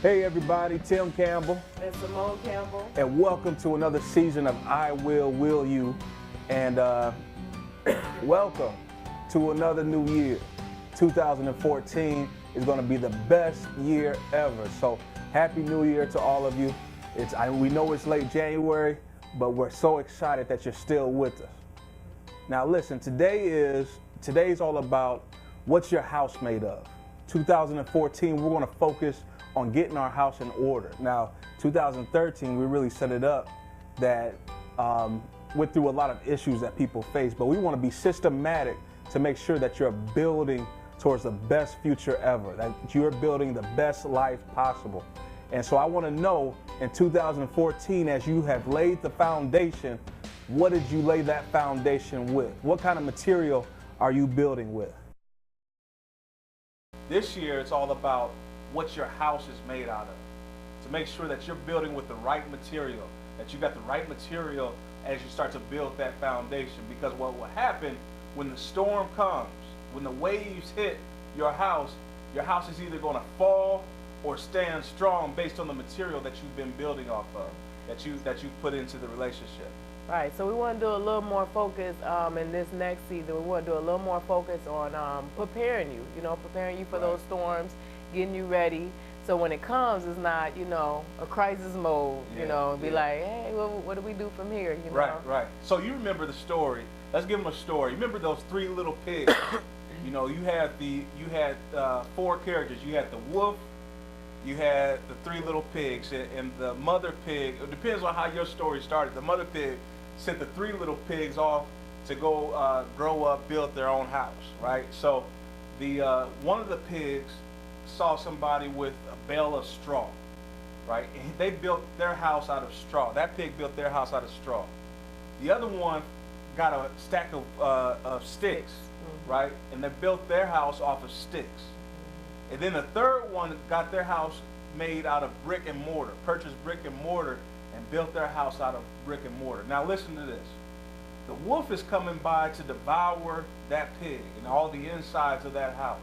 Hey everybody, Tim Campbell. And SeMonne Campbell. And welcome to another season of I Will You. And welcome to another new year. 2014 is going to be the best year ever. So happy new year to all of you. We know it's late January, but we're so excited that you're still with us. Now listen, today's all about what's your house made of. 2014, we're going to focus on getting our house in order. Now, 2013, we really set it up that went through a lot of issues that people face, but we want to be systematic to make sure that you're building towards the best future ever, that you're building the best life possible. And so I want to know in 2014, as you have laid the foundation, what did you lay that foundation with? What kind of material are you building with? This year, it's all about what your house is made out of. To make sure that you're building with the right material, that you got the right material as you start to build that foundation. Because what will happen when the storm comes, when the waves hit your house is either going to fall or stand strong based on the material that you've been building off of, that you put into the relationship. Right, so we want to do a little more focus in this next season. We want to do a little more focus on preparing you, preparing you for those storms, getting you ready. So when it comes, it's not, a crisis mode, be like, hey, what do we do from here, Right. So you remember the story. Let's give them a story. Remember those three little pigs? You had four characters. You had the wolf, you had the three little pigs, and the mother pig, it depends on how your story started. The mother pig sent the three little pigs off to go grow up, build their own house, right? So the one of the pigs saw somebody with a bale of straw, right? And they built their house out of straw. That pig built their house out of straw. The other one got a stack of sticks, right? And they built their house off of sticks. And then the third one got their house made out of brick and mortar, purchased brick and mortar, and built their house out of brick and mortar. Now listen to this. The wolf is coming by to devour that pig and all the insides of that house,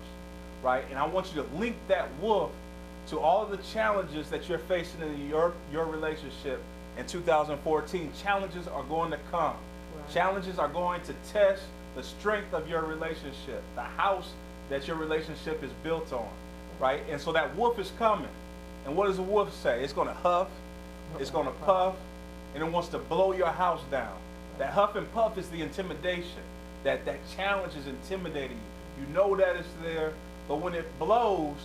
right? And I want you to link that wolf to all of the challenges that you're facing in your relationship in 2014. Challenges are going to come. Right. Challenges are going to test the strength of your relationship, the house that your relationship is built on, right? And so that wolf is coming. And what does the wolf say? It's going to huff, it's going to puff, and it wants to blow your house down. That huff and puff is the intimidation. That challenge is intimidating you. You know that it's there, but when it blows,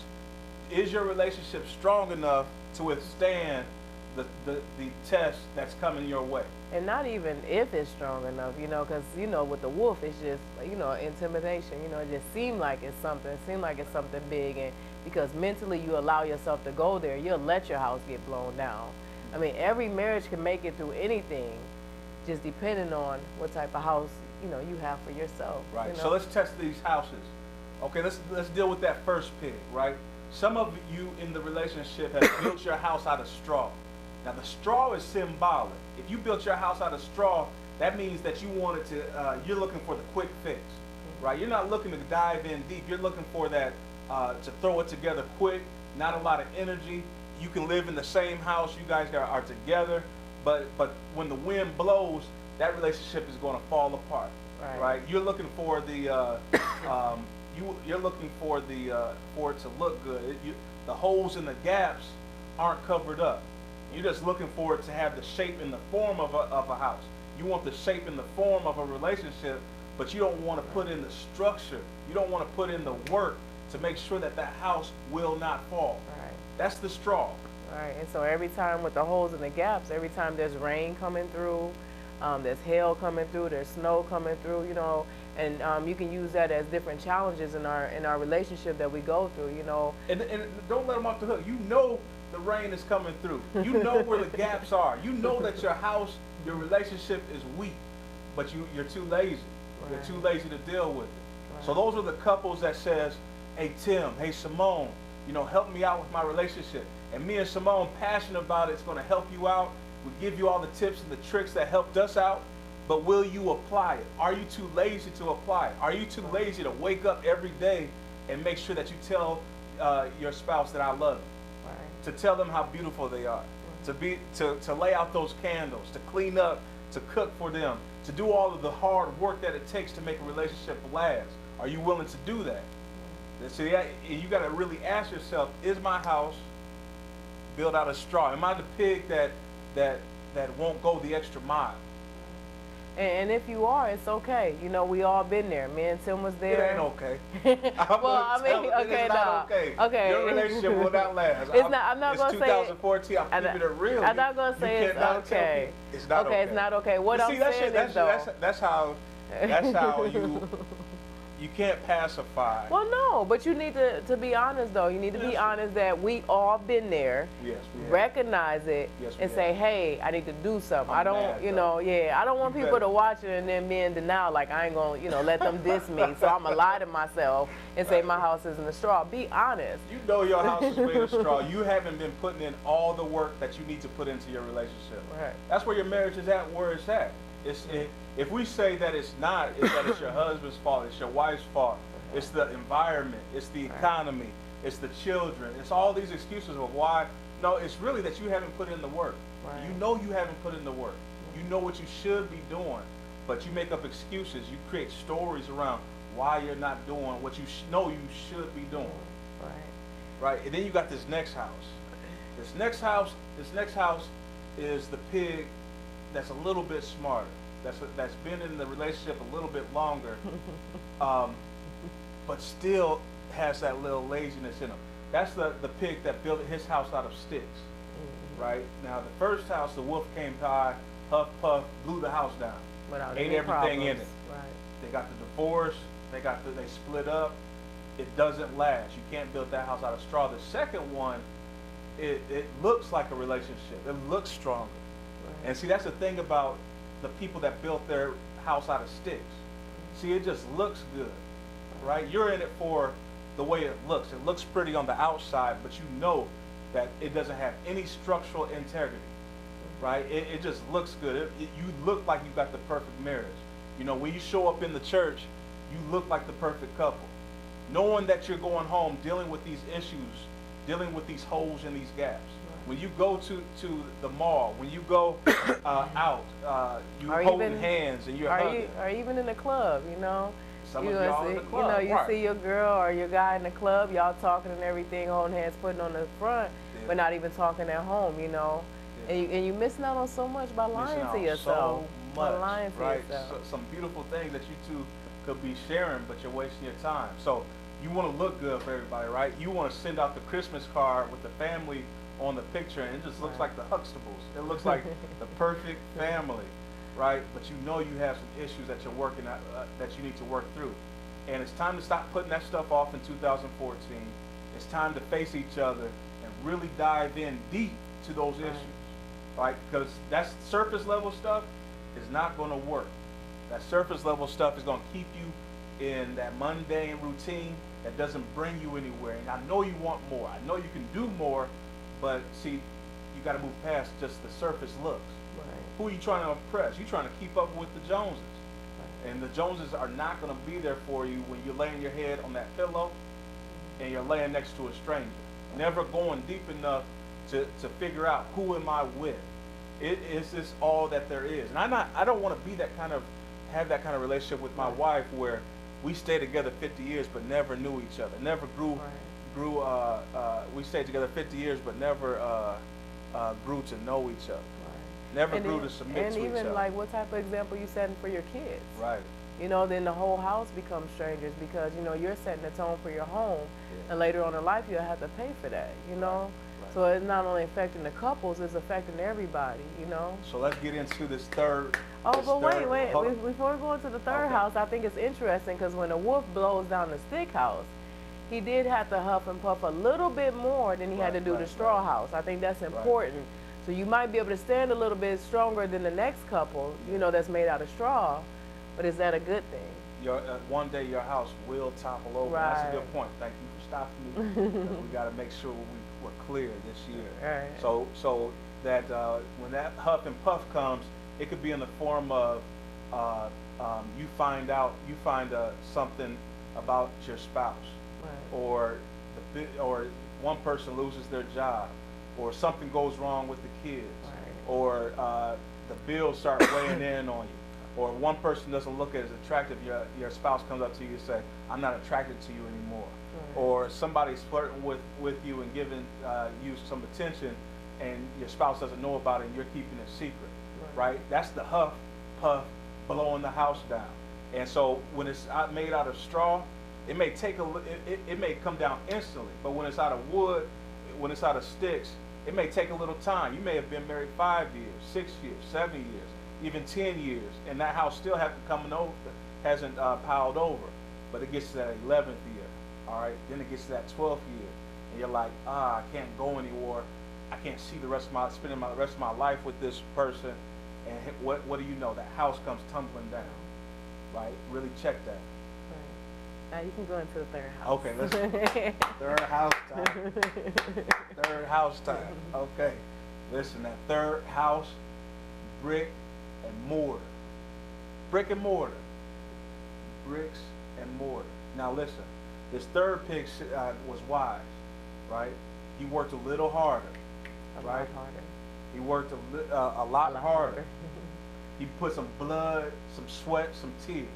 is your relationship strong enough to withstand the test that's coming your way? And not even if it's strong enough, because, with the wolf, it's just, intimidation. It just seems like it's something big. And because mentally you allow yourself to go there, you'll let your house get blown down. I mean, every marriage can make it through anything, just depending on what type of house, you have for yourself. Right. So let's test these houses. Okay, let's deal with that first pig, right? Some of you in the relationship have built your house out of straw. Now the straw is symbolic. If you built your house out of straw, that means that you wanted to, you're looking for the quick fix, right? You're not looking to dive in deep. You're looking for that, to throw it together quick, not a lot of energy. You can live in the same house, you guys are together, but when the wind blows, that relationship is going to fall apart, right? You're looking for the, you're looking for it to look good. The holes and the gaps aren't covered up. You're just looking for it to have the shape and the form of a house. You want the shape and the form of a relationship, but you don't want to put in the structure. You don't want to put in the work to make sure that that house will not fall. Right. That's the straw. Right. And so every time with the holes and the gaps, every time there's rain coming through, there's hail coming through, there's snow coming through, and you can use that as different challenges in our relationship that we go through, And don't let them off the hook. The rain is coming through. You know where the gaps are. You know that your house, your relationship is weak, but you're too lazy. Right. You're too lazy to deal with it. Right. So those are the couples that says, hey Tim, hey SeMonne, help me out with my relationship. And me and SeMonne, passionate about it, it's going to help you out. We give you all the tips and the tricks that helped us out, but will you apply it? Are you too lazy to apply it? Are you too lazy to wake up every day and make sure that you tell your spouse that I love you? to tell them how beautiful they are, to lay out those candles, to clean up, to cook for them, to do all of the hard work that it takes to make a relationship last. Are you willing to do that? See, you got to really ask yourself, is my house built out of straw? Am I the pig that won't go the extra mile? And if you are, it's okay. You know, we all been there. Me and Tim was there. It ain't okay. Well, I mean, okay, no. Okay. Okay. Your relationship will not last. I'm not going to say it's 2014. I'm keeping it real. I'm not going to say it's okay. It's not okay. Okay, it's not okay. What I'm saying is, though. That's how you can't pacify. Well, no, but you need to be honest, though. You need to be honest that we all been there. Yes, we have. Recognize it and say, hey, I need to do something. I don't, you know, I don't want people to watch it and then be in denial, like I ain't going to, let them diss me. So I'm going to lie to myself and say my house isn't a straw. Be honest. You know your house is made of straw. You haven't been putting in all the work that you need to put into your relationship. Right. That's where your marriage is at, where it's at. If we say that it's not, it's that it's your husband's fault, it's your wife's fault, it's the environment, it's the economy, it's the children, it's all these excuses of why. No, it's really that you haven't put in the work. Right. You know you haven't put in the work. You know what you should be doing, but you make up excuses. You create stories around why you're not doing what you know you should be doing. Right. And then you got this next house. This next house is the pig that's a little bit smarter, that's been in the relationship a little bit longer, but still has that little laziness in him. That's the pig that built his house out of sticks, right? Now the first house, the wolf came by, Huff Puff, blew the house down, ate everything in it. Right. They got the divorce, they split up. It doesn't last. You can't build that house out of straw. The second one, it looks like a relationship. It looks stronger. And see, that's the thing about the people that built their house out of sticks. See, it just looks good, right? You're in it for the way it looks. It looks pretty on the outside, but you know that it doesn't have any structural integrity, right? It just looks good. You look like you got the perfect marriage. You know, when you show up in the church, you look like the perfect couple. Knowing that you're going home, dealing with these issues, dealing with these holes and these gaps. When you go to the mall, when you go out, you holding hands and you're hugging. Or even in the club, Some of y'all in the club. You see your girl or your guy in the club, y'all talking and everything, holding hands, putting on the front, but not even talking at home, And you're missing out on so much by lying to yourself. So much, by lying to yourself. So, some beautiful things that you two could be sharing, but you're wasting your time. So you want to look good for everybody, right? You want to send out the Christmas card with the family on the picture, and it just looks like the Huxtables. It looks like the perfect family, right? But you know you have some issues that you're working at, that you need to work through. And it's time to stop putting that stuff off in 2014. It's time to face each other and really dive in deep to those issues, right? Because that surface level stuff is not going to work. That surface level stuff is going to keep you in that mundane routine that doesn't bring you anywhere. And I know you want more. I know you can do more. But see, you got to move past just the surface looks. Right. Who are you trying to impress? You're trying to keep up with the Joneses. Right. And the Joneses are not going to be there for you when you're laying your head on that pillow and you're laying next to a stranger. Never going deep enough to figure out who am I with. Is this all that there is? And I don't want to be have that kind of relationship with my wife where we stay together 50 years but never knew each other, never grew. We stayed together 50 years, but never grew to know each other. Right. Never grew to submit to each other. And even like what type of example you setting for your kids. Right. Then the whole house becomes strangers because, you're setting the tone for your home. Yeah. And later on in life, you'll have to pay for that, Right. So it's not only affecting the couples, it's affecting everybody, So let's get into this third. But wait. Before we go into the third house, I think it's interesting because when a wolf blows down the stick house, he did have to huff and puff a little bit more than he had to do the straw house. I think that's important. So you might be able to stand a little bit stronger than the next couple, that's made out of straw. But is that a good thing? One day your house will topple over. Right. That's a good point. Thank you for stopping me. We got to make sure we're clear this year. Right. So that when that huff and puff comes, it could be in the form of you find something about your spouse. Right. Or or one person loses their job, or something goes wrong with the kids, or the bills start weighing in on you, or one person doesn't look as attractive, your spouse comes up to you and say, I'm not attracted to you anymore. Or somebody's flirting with you and giving you some attention, and your spouse doesn't know about it and you're keeping it secret, right? That's the Huff Puff blowing the house down. And so when it's made out of straw, it may take it may come down instantly, but when it's out of wood, when it's out of sticks, it may take a little time. You may have been married 5 years, 6 years, 7 years, even 10 years, and that house still hasn't piled over, but it gets to that 11th year, all right? Then it gets to that 12th year, and you're like, I can't go anymore. I can't see spending the rest of my life with this person, and what do you know? That house comes tumbling down, right? Really check that. Now you can go into the third house. Okay, let's third house time. Third house time. Okay, listen, that third house, brick and mortar. Brick and mortar. Bricks and mortar. Now listen, this third pig was wise, right? He worked a little harder, right? He worked a lot harder. He put some blood, some sweat, some tears.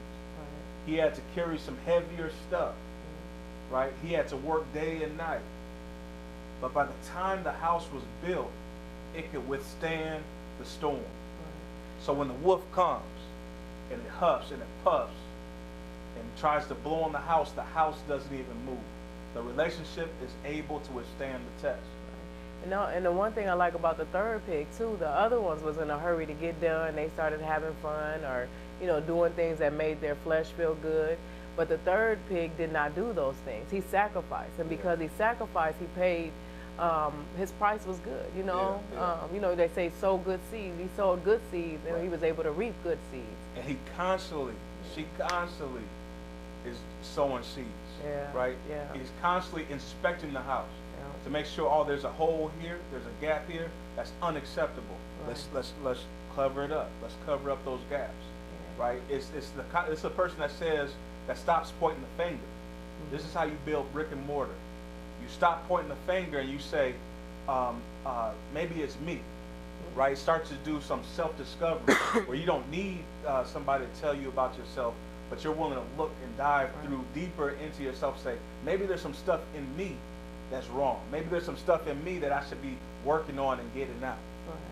He had to carry some heavier stuff, right? He had to work day and night. But by the time the house was built, it could withstand the storm. So when the wolf comes and it huffs and it puffs and tries to blow on the house doesn't even move. The relationship is able to withstand the test. And the one thing I like about the third pig too, the other ones was in a hurry to get done. They started having fun, or doing things that made their flesh feel good. But the third pig did not do those things. He sacrificed, and because he sacrificed, he paid. His price was good. They say sow good seeds. He sowed good seeds, and he was able to reap good seeds. And she constantly is sowing seeds. Right? Yeah. He's constantly inspecting the house to make sure, there's a hole here, there's a gap here. That's unacceptable. Let's cover it up. Let's cover up those gaps. Right? It's the person that stops pointing the finger. This is how you build brick and mortar. You stop pointing the finger and you say, maybe it's me. Right? Start to do some self-discovery where you don't need somebody to tell you about yourself, but you're willing to look and dive through deeper into yourself. Say, maybe there's some stuff in me that's wrong. Maybe there's some stuff in me that I should be working on and getting out.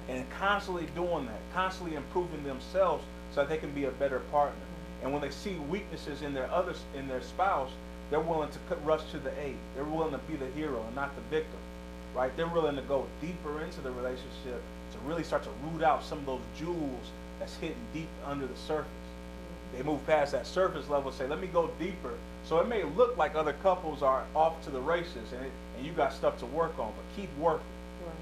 And constantly doing that, constantly improving themselves so that they can be a better partner. And when they see weaknesses in their spouse, they're willing to rush to the aid. They're willing to be the hero and not the victim. Right? They're willing to go deeper into the relationship to really start to root out some of those jewels that's hidden deep under the surface. They move past that surface level and say, let me go deeper. So it may look like other couples are off to the races and you got stuff to work on, but keep working.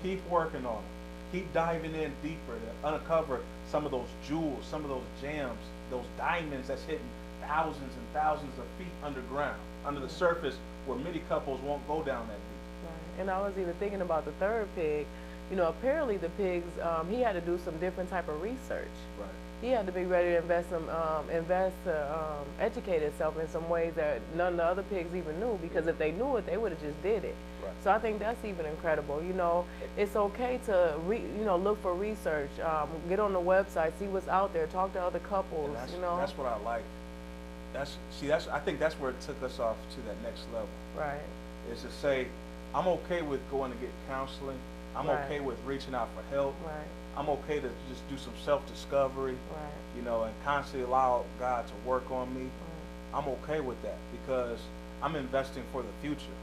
Keep working on it. Keep diving in deeper to uncover some of those jewels, some of those gems, those diamonds that's hidden thousands and thousands of feet underground, under the surface, where many couples won't go down that deep. And I was even thinking about the third pig. Apparently the pigs, he had to do some different type of research. He had to be ready to educate himself in some ways that none of the other pigs even knew, because if they knew it, they would have just did it. So I think that's even incredible. It's okay to look for research, get on the website, see what's out there, talk to other couples. That's what I like. I think that's where it took us off to that next level. Right. Is to say, I'm okay with going to get counseling. I'm okay with reaching out for help. Right. I'm okay to just do some self-discovery, and constantly allow God to work on me. I'm okay with that because I'm investing for the future.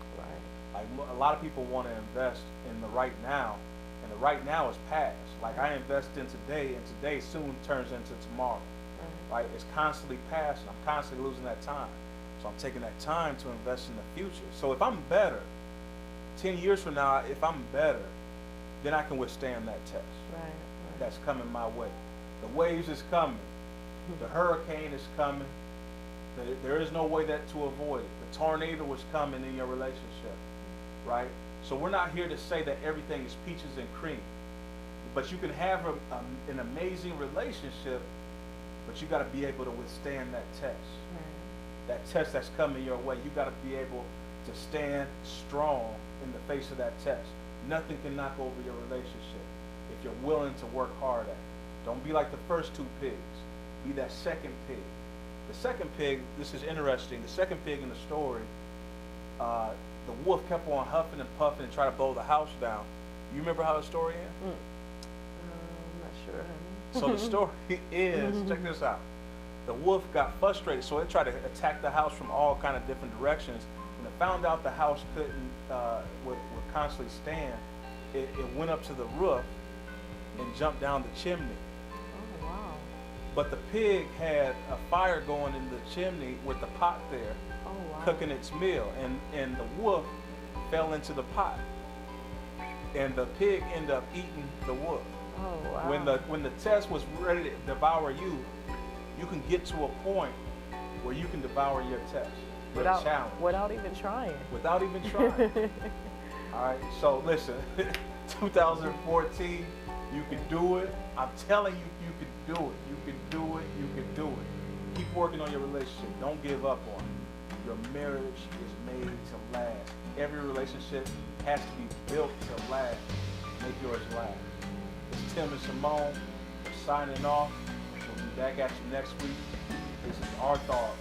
Like a lot of people want to invest in the right now, and the right now is past. Like I invest in today, and today soon turns into tomorrow. Right? It's constantly past, and I'm constantly losing that time. So I'm taking that time to invest in the future. So if I'm better, 10 years from now, if I'm better, then I can withstand that test. That's coming my way. The waves is coming. The hurricane is coming. There is no way to avoid it. The tornado is coming in your relationship, right? So we're not here to say that everything is peaches and cream, but you can have an amazing relationship, but you got to be able to withstand that test. That test that's coming your way. You got to be able to stand strong in the face of that test. Nothing can knock over your relationship if you're willing to work hard at it. Don't be like the first two pigs. Be that second pig. The second pig, this is interesting, the second pig in the story, the wolf kept on huffing and puffing and trying to blow the house down. You remember how the story ends? I'm not sure, honey. So the story is, check this out. The wolf got frustrated, so it tried to attack the house from all kind of different directions. When it found out the house would constantly stand, it went up to the roof and jumped down the chimney. Oh, wow. But the pig had a fire going in the chimney with the pot there, Oh, wow. cooking its meal, and the wolf fell into the pot, and the pig ended up eating the wolf. Oh, wow. When the test was ready to devour you, you can get to a point where you can devour your test, your challenge, without even trying. without even trying. All right, so listen, 2014, you can do it. I'm telling you, you can do it. You can do it. You can do it. Keep working on your relationship. Don't give up on it. Your marriage is made to last. Every relationship has to be built to last. Make yours last. It's Tim and SeMonne. We're signing off. We'll be back at you next week. This is our thought.